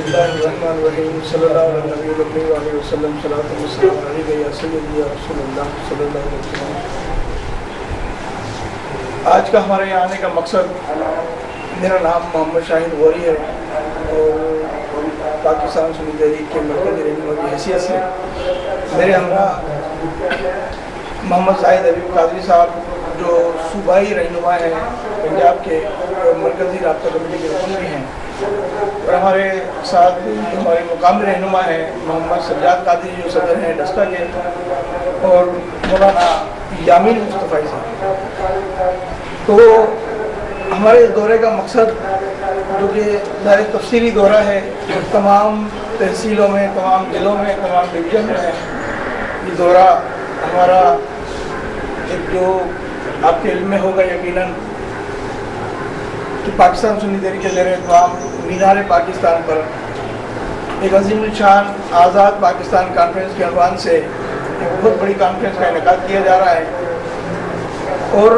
बिस्मिल्लाहिर्रहमानिर्रहीम सल्लल्लाहु अलैहि वसल्लम सलातु वस्सलाम अलैका या सय्यदी या रसूलल्लाह सल्लल्लाहु अलैहि वसल्लम। आज का हमारे यहाँ आने का मकसद, मेरा नाम मोहम्मद शाहिद गौरी है और पाकिस्तान सुन्नी तहरीक के मरकज़ी रहनुमा की हैसियत से मेरे हमरा मोहम्मद जाहिद हबीब कादरी साहब जो सूबाई रहनुमा हैं पंजाब के मरकज़ी राब्ता कमेटी के रुकन भी हैं, और हमारे साथ हमारे मुकामी रहनुमा हैं मोहम्मद सज्जाद कादरी जो सदर हैं डस्का के, और मौलाना यामीन मुस्तफ़ा साहब। तो हमारे इस दौरे का मकसद, जो कि तफसीली दौरा है, तमाम तहसीलों में, तमाम ज़िलों में, तमाम डिवीज़न में है। ये दौरा हमारा एक जो आपके इल्म में होगा यकीनन कि पाकिस्तान सुन्नी तहरीक के ज़ेर इक़्तिदाम मीनार पाकिस्तान पर एक अज़ीमुल शान आज़ाद पाकिस्तान कॉन्फ्रेंस के अनवान से एक बहुत बड़ी कॉन्फ्रेंस का इनेकाद किया जा रहा है, और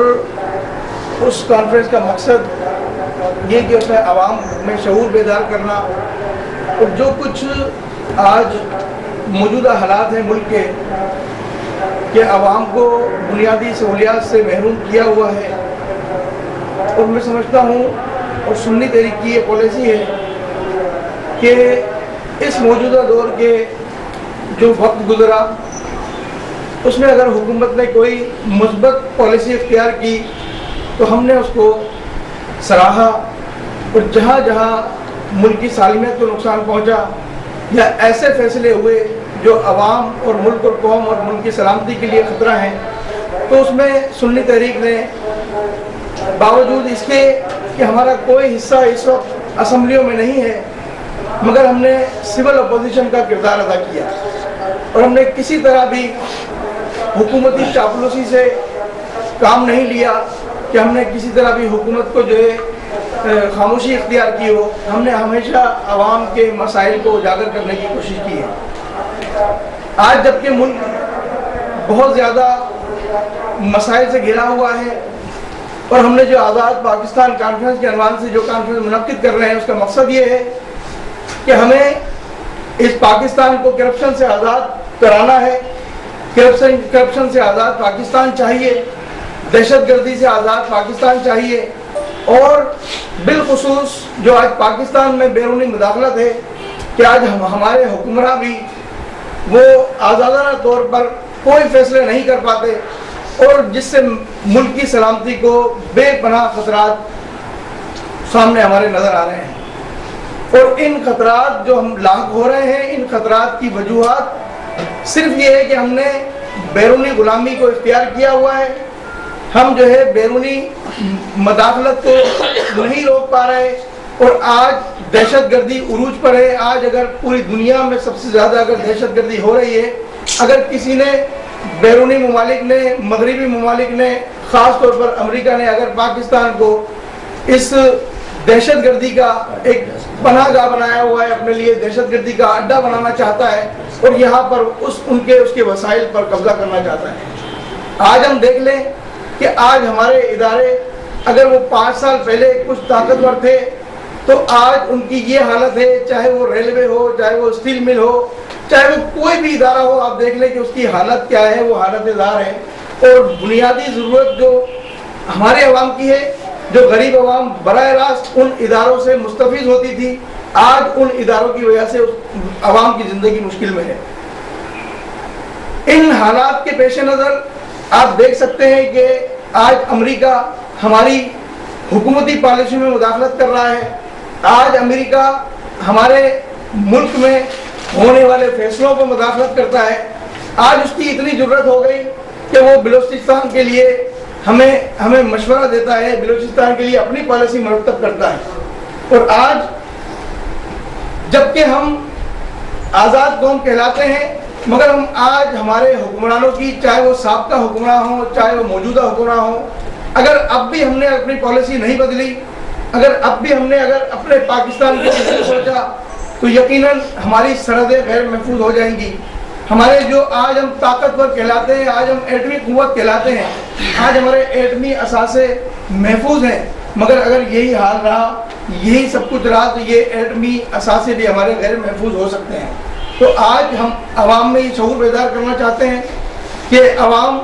उस कॉन्फ्रेंस का मकसद ये कि उसमें आवाम में शऊर बेदार करना, और जो कुछ आज मौजूदा हालात हैं मुल्क के आवाम को बुनियादी सहूलियात से महरूम किया हुआ है। और मैं समझता हूँ और सुन्नी तहरीक की ये पॉलिसी है कि इस मौजूदा दौर के जो वक्त गुजरा उसमें अगर हुकूमत ने कोई मुस्बत पॉलिसी इख्तियार की तो हमने उसको सराहा, और जहाँ जहाँ मुल्क की सालिमियत को नुकसान पहुँचा या ऐसे फैसले हुए जो अवाम और मुल्क और कौम और मुल्क की सलामती के लिए ख़तरा हैं, तो उसमें सुन्नी तहरीक ने बावजूद इसके कि हमारा कोई हिस्सा इस वक्त असम्बलियों में नहीं है, मगर हमने सिविल अपोजिशन का किरदार अदा किया, और हमने किसी तरह भी हुकूमती चापलूसी से काम नहीं लिया कि हमने किसी तरह भी हुकूमत को जो है खामोशी इख्तियार की हो। हमने हमेशा आवाम के मसाइल को उजागर करने की कोशिश की है। आज जबकि मुल्क बहुत ज़्यादा मसाइल से घिरा हुआ है, और हमने जो आज़ाद पाकिस्तान कॉन्फ्रेंस के अनवान से जो कॉन्फ्रेंस मुनक्किद कर रहे हैं, उसका मकसद ये है कि हमें इस पाकिस्तान को करप्शन से आज़ाद कराना है। करप्शन से आज़ाद पाकिस्तान चाहिए, दहशतगर्दी से आज़ाद पाकिस्तान चाहिए, और बिलखुसूस जो आज पाकिस्तान में बैरूनी मुदाखलत है कि आज हमारे हुक्मरान भी वो आज़ादाना तौर पर कोई फैसले नहीं कर पाते, और जिससे मुल्क की सलामती को बेपनाह खतरात सामने हमारे नज़र आ रहे हैं। और इन खतरात जो हम लाक हो रहे हैं, इन खतरात की वजूहात सिर्फ ये है कि हमने बैरूनी गुलामी को इख्तियार किया हुआ है। हम जो है बैरूनी मुदाखलत को नहीं रोक पा रहे, और आज दहशतगर्दी उरूज पर है। आज अगर पूरी दुनिया में सबसे ज़्यादा अगर दहशतगर्दी हो रही है, अगर किसी ने बैरूनी ममालिक ने, मगरबी ममालिक ने, ख़ास तौर पर अमेरिका ने अगर पाकिस्तान को इस दहशतगर्दी का एक पनाहगाह बनाया हुआ है, अपने लिए दहशतगर्दी का अड्डा बनाना चाहता है, और यहाँ पर उसके वसाइल पर कब्जा करना चाहता है। आज हम देख लें कि आज हमारे इदारे अगर वो 5 साल पहले कुछ ताकतवर थे, तो आज उनकी ये हालत है, चाहे वो रेलवे हो, चाहे वो स्टील मिल हो, चाहे वो कोई भी इदारा हो, आप देख लें कि उसकी हालत क्या है, वो हालत-ए-ज़ार है। और बुनियादी ज़रूरत जो हमारे अवाम की है, जो गरीब अवाम बराह रास्त उन इदारों से मुस्तफ़ीज़ होती थी, आज उन इदारों की वजह से अवाम की ज़िंदगी मुश्किल में है। इन हालात के पेश नज़र आप देख सकते हैं कि आज अमेरिका हमारी हुकूमती पॉलिसी में मुदाखलत कर रहा है। आज अमेरिका हमारे मुल्क में होने वाले फैसलों पर मुदाखलत करता है। आज उसकी इतनी ज़रूरत हो गई कि वो बलूचिस्तान के लिए हमें मशवरा देता है, बलूचिस्तान के लिए अपनी पॉलिसी मरतब करता है। और आज जबकि हम आज़ाद कौम कहलाते हैं, मगर हम आज हमारे हुक्मरानों की, चाहे वो साबका हुक्मरान हो, चाहे वो मौजूदा हुक्मरान हो, अगर अब भी हमने अपनी पॉलिसी नहीं बदली, अगर अब भी हमने अपने पाकिस्तान को नहीं सोचा, तो यकीनन हमारी सरहदें गैर महफूज हो जाएंगी। हमारे जो आज हम ताकतवर कहलाते हैं, आज हम एटमी कुव्वत कहलाते हैं, आज हमारे एटमी असासे महफूज हैं, मगर अगर यही हाल रहा, यही सब कुछ रहा, तो ये एटमी असासे भी हमारे गैर महफूज हो सकते हैं। तो आज हम आवाम में ये शऊर बेदार करना चाहते हैं कि आवाम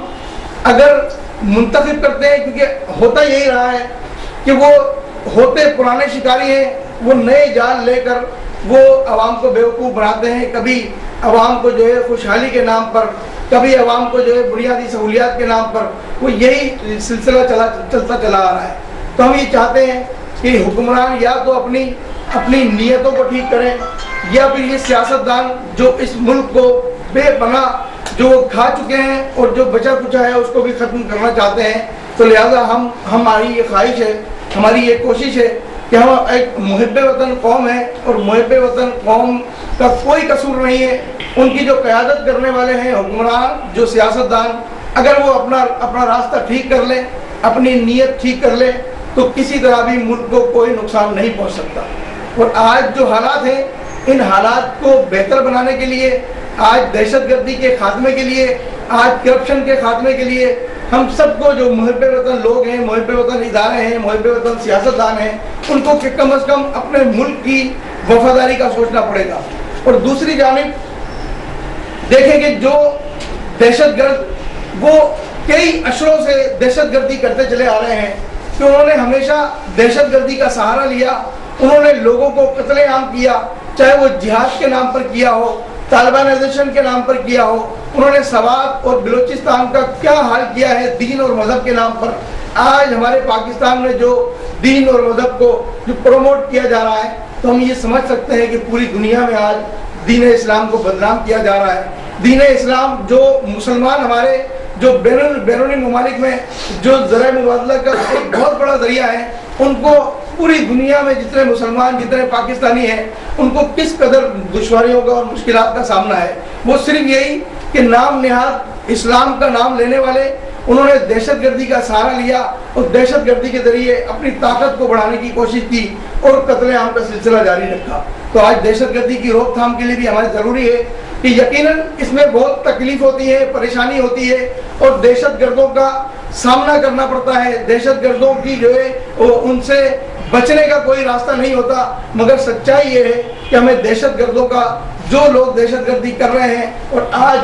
अगर मुंतखब करते हैं, क्योंकि होता यही रहा है कि वो होते पुराने शिकारी हैं, वो नए जाल लेकर वो आवाम को बेवकूफ़ बनाते हैं। कभी आवाम को जो है खुशहाली के नाम पर, कभी आवाम को जो है बुनियादी सहूलियात के नाम पर, वो यही सिलसिला चलता चला आ रहा है। तो हम ये चाहते हैं कि हुक्मरान या तो अपनी नीयतों को ठीक करें, या फिर ये सियासतदान जो इस मुल्क को बेपनाह जो खा चुके हैं और जो बचा कुचा है उसको भी ख़त्म करना चाहते हैं। तो लिहाजा हमारी ये ख्वाहिश है, हमारी ये कोशिश है कि हम एक मुहिब्बे वतन कौम है, और मुहिब्बे वतन कौम का कोई कसूर नहीं है। उनकी जो क़यादत करने वाले हैं हुक्मरान, जो सियासतदान, अगर वो अपना रास्ता ठीक कर ले, अपनी नीयत ठीक कर ले, तो किसी तरह भी मुल्क को कोई नुकसान नहीं पहुँच सकता। और आज जो हालात हैं, इन हालात को बेहतर बनाने के लिए, आज दहशतगर्दी के खात्मे के लिए, आज करप्शन के खात्मे के लिए हम सबको, जो मुहिब्बे वतन लोग हैं, मुहिब्बे वतन इदारे हैं, मुहिब्बे वतन सियासतदान हैं, उनको कम से कम अपने मुल्क की वफादारी का सोचना पड़ेगा। और दूसरी जानिब देखेंगे जो दहशतगर्द, वो कई अशरों से दहशतगर्दी करते चले आ रहे हैं कि उन्होंने हमेशा दहशतगर्दी का सहारा लिया, उन्होंने लोगों को कत्लेआम किया, चाहे वो जिहाद के नाम पर किया हो, तालिबानाइजेशन के नाम पर किया हो, उन्होंने सवात और बलूचिस्तान का क्या हाल किया है दीन और मजहब के नाम पर। आज हमारे पाकिस्तान में जो दीन और मजहब को जो प्रमोट किया जा रहा है, तो हम ये समझ सकते हैं कि पूरी दुनिया में आज दीन इस्लाम को बदनाम किया जा रहा है। दीन इस्लाम जो मुसलमान हमारे जो बैरूनी ममालिक में जो ज़राए मुबादला का एक बहुत बड़ा जरिया है, उनको पूरी दुनिया में जितने मुसलमान, जितने पाकिस्तानी हैं, उनको किस कदर दुश्वारियों का और मुश्किलात का सामना है। वो सिर्फ यही कि नाम निहाद इस्लाम का नाम लेने वाले, उन्होंने दहशतगर्दी का सहारा लिया और दहशतगर्दी के जरिए अपनी ताकत को बढ़ाने की कोशिश की और कत्लेआम का सिलसिला जारी रखा। तो आज दहशतगर्दी की रोकथाम के लिए भी हमारी ज़रूरी है कि यकीनन इसमें बहुत तकलीफ होती है, परेशानी होती है, और दहशतगर्दों का सामना करना पड़ता है। दहशतगर्दों की जो है उनसे बचने का कोई रास्ता नहीं होता, मगर सच्चाई ये है कि हमें दहशतगर्दों का, जो लोग दहशतगर्दी कर रहे हैं, और आज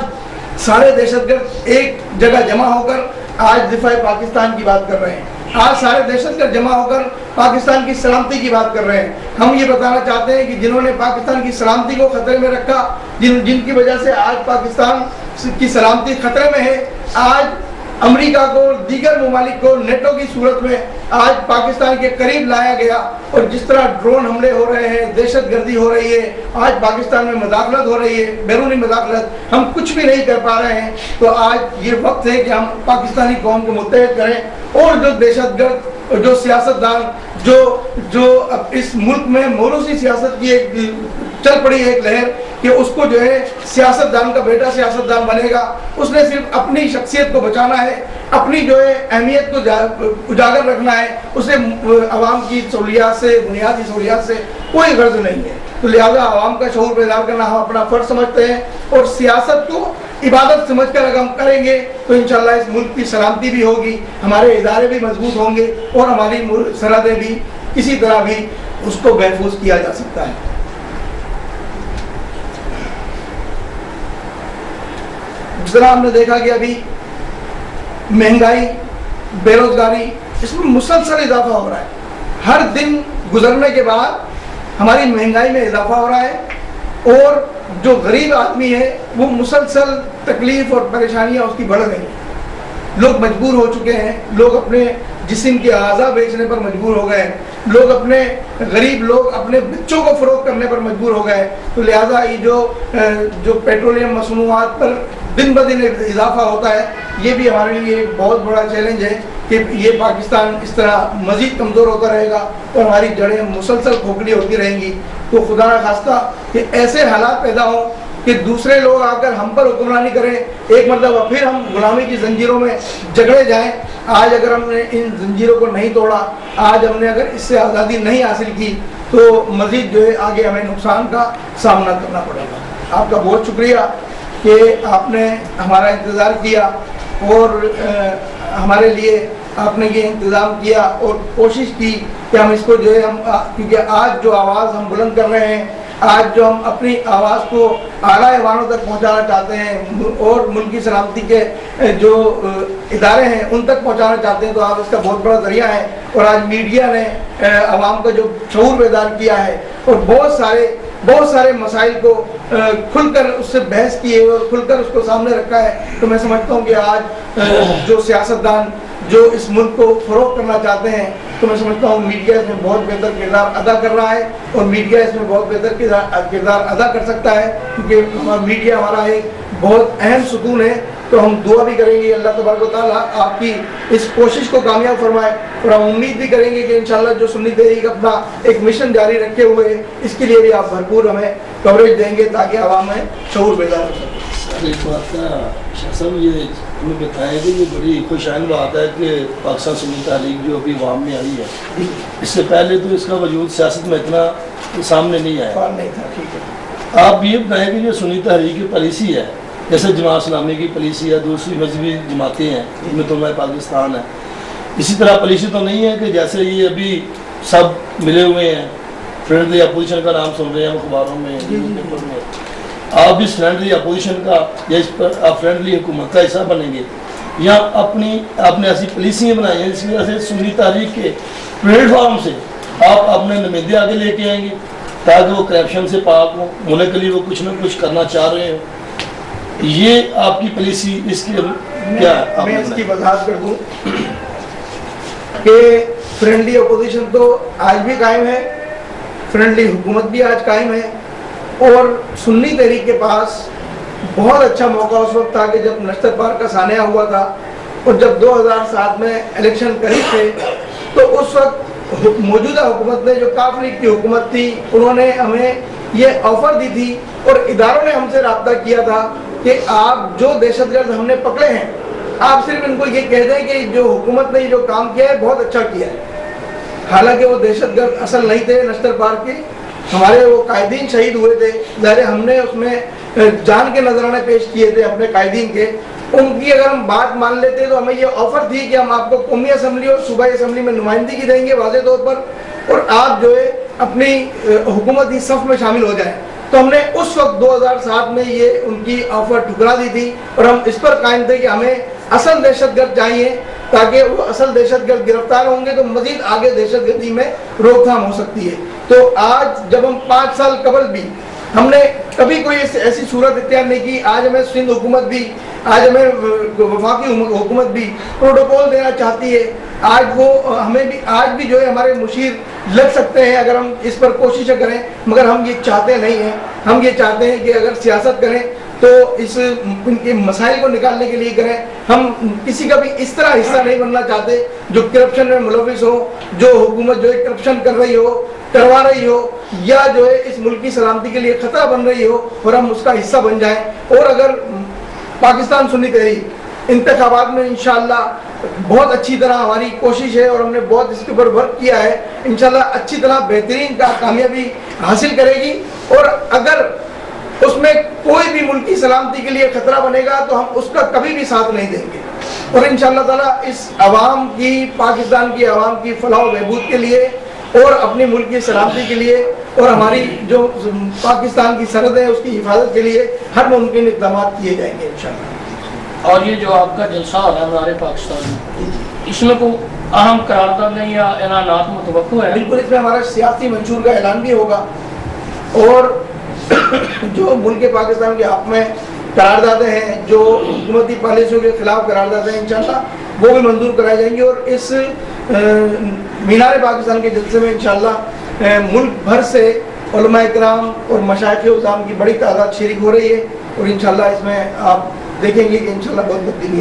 सारे दहशतगर्द एक जगह जमा होकर आज दिफाए पाकिस्तान की बात कर रहे हैं, आज सारे दहशतगर्द जमा होकर पाकिस्तान की सलामती की बात कर रहे हैं। हम ये बताना चाहते हैं कि जिन्होंने पाकिस्तान की सलामती को खतरे में रखा, जिनकी वजह से आज पाकिस्तान की सलामती खतरे में है, आज अमेरिका को, दीगर ममालिक को नेटो की सूरत में आज पाकिस्तान के करीब लाया गया, और जिस तरह ड्रोन हमले हो रहे हैं, दहशतगर्दी हो रही है, आज पाकिस्तान में मदाखलत हो रही है, बैरूनी मदाखलत, हम कुछ भी नहीं कर पा रहे हैं। तो आज ये वक्त है कि हम पाकिस्तानी कौम को मुत्तहद करें, और जो दहशतगर्द, जो सियासतदान, जो अब इस मुल्क में मोरूसी सियासत की एक चल पड़ी है एक लहर, कि उसको जो है सियासतदान का बेटा सियासतदान बनेगा, उसने सिर्फ अपनी शख्सियत को बचाना है, अपनी जो है अहमियत को उजागर रखना है, उसे आवाम की सहूलियात से, बुनियादी सहूलियात से कोई गर्ज नहीं है। तो लिहाजा आवाम का शऊर बेदार करना हम अपना फर्ज समझते हैं, और सियासत को इबादत समझकर अगर हम करेंगे तो इंशाअल्लाह इस मुल्क की सलामती भी होगी, हमारे इदारे भी मजबूत होंगे, और हमारी सरहदें भी किसी तरह भी उसको महफूज किया जा सकता है। जिस तरह हमने देखा कि अभी महंगाई, बेरोजगारी, इसमें मुसलसल इजाफा हो रहा है। हर दिन गुजरने के बाद हमारी महंगाई में इजाफा हो रहा है, और जो गरीब आदमी है वो मुसलसल तकलीफ और परेशानियां उसकी बढ़ रही हैं। लोग मजबूर हो चुके हैं, लोग अपने जिस्म के आज़ा बेचने पर मजबूर हो गए, लोग अपने गरीब लोग अपने बच्चों को फ़रोख्त करने पर मजबूर हो गए। तो लिहाजा ये जो पेट्रोलियम मसनूआत पर दिन ब दिन इजाफा होता है, ये भी हमारे लिए एक बहुत बड़ा चैलेंज है कि ये पाकिस्तान इस तरह मज़ीद कमज़ोर होता रहेगा और हमारी जड़ें मुसलसल खोखली होती रहेंगी। तो खुदा न खास्ता कि ऐसे हालात पैदा हों कि दूसरे लोग आकर हम पर हुक्मरानी करें, एक मतलब फिर हम गुलामी की जंजीरों में जकड़े जाएं। आज अगर हमने इन जंजीरों को नहीं तोड़ा, आज हमने अगर इससे आज़ादी नहीं हासिल की, तो मज़ीद जो है आगे हमें नुकसान का सामना करना पड़ेगा। आपका बहुत शुक्रिया कि आपने हमारा इंतज़ार किया और हमारे लिए आपने ये इंतज़ाम किया और कोशिश की कि हम इसको जो है क्योंकि आज जो आवाज़ हम बुलंद कर रहे हैं, आज जो हम अपनी आवाज़ को आला ऐवानों तक पहुंचाना चाहते हैं और मुल्की सलामती के जो इदारे हैं उन तक पहुंचाना चाहते हैं, तो आप इसका बहुत बड़ा जरिया है। और आज मीडिया ने आवाम का जो शऊर बेदार किया है और बहुत सारे मसाइल को खुलकर उससे बहस की है और खुलकर उसको सामने रखा है। तो मैं समझता हूँ कि आज जो सियासतदान जो इस मुल्क को फरोग करना चाहते हैं, तो मैं समझता हूँ मीडिया इसमें बहुत बेहतर किरदार अदा कर रहा है और मीडिया इसमें बहुत बेहतर किरदार अदा कर सकता है, क्योंकि मीडिया हमारा एक बहुत अहम सुकून है। तो हम दुआ भी करेंगे अल्लाह तबारक व तआला आपकी इस कोशिश को कामयाब फरमाए और हम उम्मीद भी करेंगे कि इंशाल्लाह जो सुन्नी तहरीक अपना एक मिशन जारी रखे हुए है, इसके लिए भी आप भरपूर हमें कवरेज देंगे ताकि आवाम में शऊर बेदार हो सके। एक बात का शासन ये हमें बताया कि ये बड़ी खुशहाल बात है कि पाकिस्तान सुन्नी तहरीक जो अभी अवाम में आई है, इससे पहले तो इसका वजूद सियासत में इतना सामने नहीं आया, नहीं था। ठीक है, आप ये बताएं कि जो सुन्नी तहरीक की पॉलिसी है, जैसे जमात इस्लामी की पॉलिसी है, दूसरी मजहबी जमातें हैं इनमें तो मैं पाकिस्तान है, इसी तरह पॉलिसी तो नहीं है कि जैसे ये अभी सब मिले हुए हैं, फ्रेंडली अपोजिशन का नाम सुन रहे हैं अखबारों में, न्यूज़पेपर में, आप भी फ्रेंडली अपोजिशन का या इस पर आप फ्रेंडली हुकूमत का हिस्सा बनेंगे या आपने ऐसी पॉलिसियाँ बनाई हैं जिसकी वजह से सुन्नी तहरीक के प्लेटफॉर्म से आप अपने नुमाइंदे आगे लेके आएंगे ताकि वो करप्शन से पाक हो, मुल्क के लिए वो कुछ ना कुछ करना चाह रहे हो। ये आपकी पॉलिसी इसकी क्या है? मैं इसकी वजाहत कर दूं कि फ्रेंडली अपोजिशन तो आज भी कायम है, फ्रेंडली हुकूमत भी आज कायम है और सुन्नी तहरीक के पास बहुत अच्छा मौका उस वक्त था कि जब नश्तर पार का सानिया हुआ था और जब 2007 में इलेक्शन करीब थे, तो उस वक्त मौजूदा हुकूमत ने, जो काफ लीग की हुकूमत थी, उन्होंने हमें ये ऑफर दी थी और इदारों ने हमसे रब्ता किया था कि आप जो दहशतगर्द हमने पकड़े हैं, आप सिर्फ इनको ये कह दें कि जो हुकूमत ने जो काम किया है बहुत अच्छा किया है। हालांकि वो दहशतगर्द असल नहीं थे नश्तर पार के, हमारे वो कायदीन शहीद हुए थे, ज़ाहिर हमने उसमें जान के नजराने पेश किए थे अपने कायदीन के। उनकी अगर हम बात मान लेते तो हमें ये ऑफर थी कि हम आपको कौमी असम्बली और सूबाई असम्बली में नुमाइंदगी देंगे वाज़े तौर पर, और आप जो है अपनी हुकूमती सफ़ में शामिल हो जाएं। तो हमने उस वक्त 2007 में ये उनकी ऑफर ठुकरा दी थी और हम इस पर कायम थे कि हमें असल दहशतगर्द चाहिए, ताकि वो असल दहशतगर्द गिरफ्तार होंगे तो मजीद आगे दहशतगर्दी में रोकथाम हो सकती है। तो आज जब हम 5 साल कबल भी हमने कभी कोई ऐसी सूरत इख्तियार नहीं की, आज हमें सिंध हुकूमत भी, आज हमें वफाकी हुकूमत भी प्रोटोकॉल देना चाहती है। आज वो हमें भी आज भी जो है हमारे मुशीर लग सकते हैं अगर हम इस पर कोशिशें करें, मगर हम ये चाहते नहीं हैं। हम ये चाहते हैं कि अगर सियासत करें तो इस इनके मसाइल को निकालने के लिए करें। हम किसी का भी इस तरह हिस्सा नहीं बनना चाहते जो करप्शन में मुलविस हो, जो हुकूमत जो है करप्शन कर रही हो, करवा रही हो, या जो है इस मुल्क की सलामती के लिए खतरा बन रही हो और हम उसका हिस्सा बन जाएं। और अगर पाकिस्तान सुन्नी तहरीक इंतखाबात में इंशाअल्लाह बहुत अच्छी तरह हमारी कोशिश है और हमने बहुत इसके ऊपर वर्क किया है, इंशाअल्लाह अच्छी तरह बेहतरीन कामयाबी हासिल करेगी। और अगर उसमें कोई भी मुल्क की सलामती के लिए खतरा बनेगा तो हम उसका कभी भी साथ नहीं देंगे। और इंशाअल्लाह ताला इस अवाम की, पाकिस्तान की अवाम की फलाह व बहबूद के लिए और अपने मुल्क की सलामती के लिए और हमारी जो पाकिस्तान की सरहद है उसकी हिफाजत के लिए हर मुमकिन इक़दाम किए जाएंगे इंशाअल्लाह। और ये जो आपका जलसा हो रहा है हमारे पाकिस्तान में, इसमें को अहम करारदादें या ऐलानात मुतवक्को है? बिल्कुल, इसमें हमारा सियासी मंशूर का ऐलान भी होगा और जो मुल्क पाकिस्तान के हक़ में करारदादें हैं, जो हुकूमती पॉलिसियों के खिलाफ करारदादें हैं, इंशाअल्लाह वो भी मंजूर कराई जाएंगी। और इस मीनार पाकिस्तान के जलसे में इंशाअल्लाह मुल्क भर से उलमा इकराम और मशाइख़ उज़्ज़ाम की बड़ी तादाद शरीक हो रही है और इंशाअल्लाह इसमें आप देखेंगे कि इंशाअल्लाह बहुत तब्दीली